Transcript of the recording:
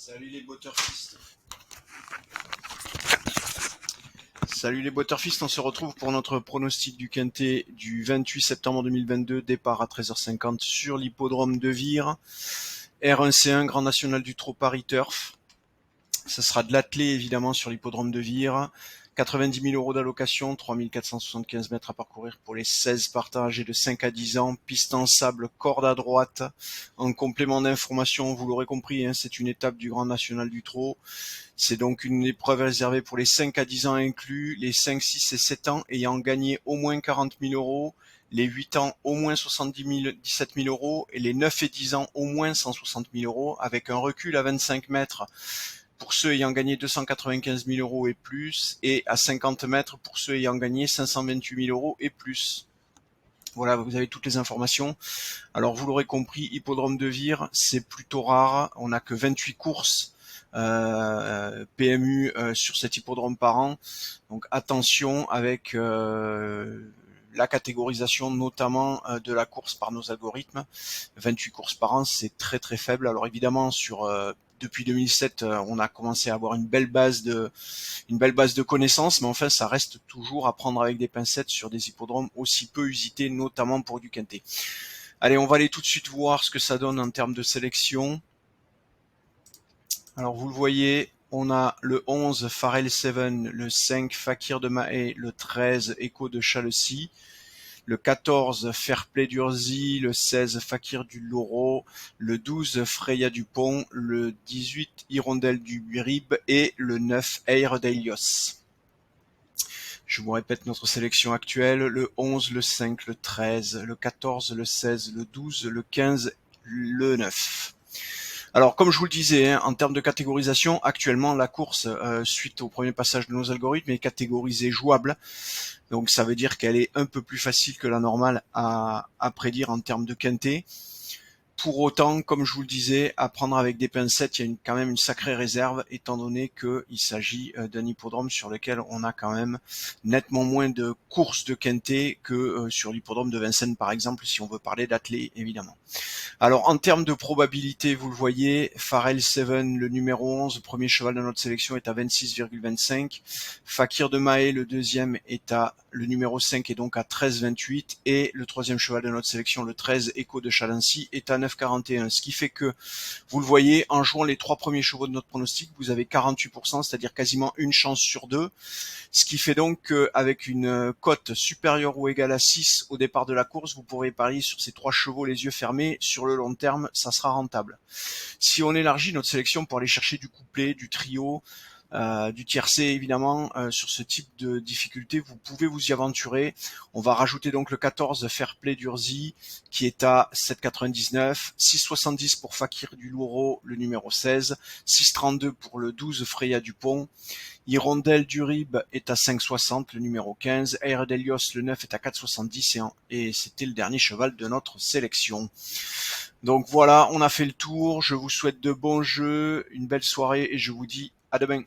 Salut les Butterfist. Salut les Butterfist, on se retrouve pour notre pronostic du Quintet du 28 septembre 2022, départ à 13h50 sur l'hippodrome de Vire. R1C1, Grand National du Trot Paris Turf. Ce sera de l'attelé évidemment sur l'hippodrome de Vire. 90 000 euros d'allocation, 3 475 mètres à parcourir pour les 16 partants âgés de 5 à 10 ans, piste en sable, corde à droite. En complément d'information, vous l'aurez compris, c'est une étape du Grand National du Trot. C'est donc une épreuve réservée pour les 5 à 10 ans inclus, les 5, 6 et 7 ans ayant gagné au moins 40 000 euros, les 8 ans au moins 17 000 euros et les 9 et 10 ans au moins 160 000 euros avec un recul à 25 mètres pour ceux ayant gagné 295 000 euros et plus, et à 50 mètres pour ceux ayant gagné 528 000 euros et plus. Voilà, vous avez toutes les informations. Alors vous l'aurez compris, hippodrome de Vire, c'est plutôt rare. On n'a que 28 courses PMU sur cet hippodrome par an. Donc attention avec la catégorisation notamment de la course par nos algorithmes. 28 courses par an, c'est très très faible. Alors évidemment depuis 2007, on a commencé à avoir une belle base de connaissances, mais enfin ça reste toujours à prendre avec des pincettes sur des hippodromes aussi peu usités, notamment pour du quintet. Allez, on va aller tout de suite voir ce que ça donne en termes de sélection. Alors vous le voyez, on a le 11 Pharrell Seven, le 5 Fakir de Mahé, le 13 Echo de Chalcy, le 14 Fairplay d'Urzy, le 16 Fakir du Loro, le 12 Freya du Pont, le 18 Hirondelle du Rib et le 9 Air d'Elios. Je vous répète notre sélection actuelle, le 11, le 5, le 13, le 14, le 16, le 12, le 15, le 9. Alors, comme je vous le disais, en termes de catégorisation, actuellement, la course, suite au premier passage de nos algorithmes, est catégorisée jouable. Donc, ça veut dire qu'elle est un peu plus facile que la normale à prédire en termes de quintet. Pour autant, comme je vous le disais, à prendre avec des pincettes, il y a quand même une sacrée réserve, étant donné qu'il s'agit d'un hippodrome sur lequel on a quand même nettement moins de courses de quintet que sur l'hippodrome de Vincennes, par exemple, si on veut parler d'athlée, évidemment. Alors, en termes de probabilité, vous le voyez, Pharrell Seven, le numéro 11, premier cheval de notre sélection, est à 26,25. Fakir de Mahé, le deuxième, le numéro 5 est donc à 13,28. Et le troisième cheval de notre sélection, le 13, Echo de Chalcy, est à 9,41. Ce qui fait que, vous le voyez, en jouant les trois premiers chevaux de notre pronostic, vous avez 48%, c'est-à-dire quasiment une chance sur deux. Ce qui fait donc qu'avec une cote supérieure ou égale à 6 au départ de la course, vous pourrez parier sur ces trois chevaux les yeux fermés. Sur le long terme, ça sera rentable. Si on élargit notre sélection pour aller chercher du couplet, du trio, du tiercé évidemment, sur ce type de difficulté, vous pouvez vous y aventurer. On va rajouter donc le 14 Fairplay d'Urzy qui est à 7,99, 6,70 pour Fakir du Louro, le numéro 16, 6,32 pour le 12 Freya Dupont. Hirondelle du Rib est à 5,60, le numéro 15. Air d'Elios, le 9, est à 4,70 et c'était le dernier cheval de notre sélection. Donc voilà, on a fait le tour. Je vous souhaite de bons jeux, une belle soirée et je vous dis à demain.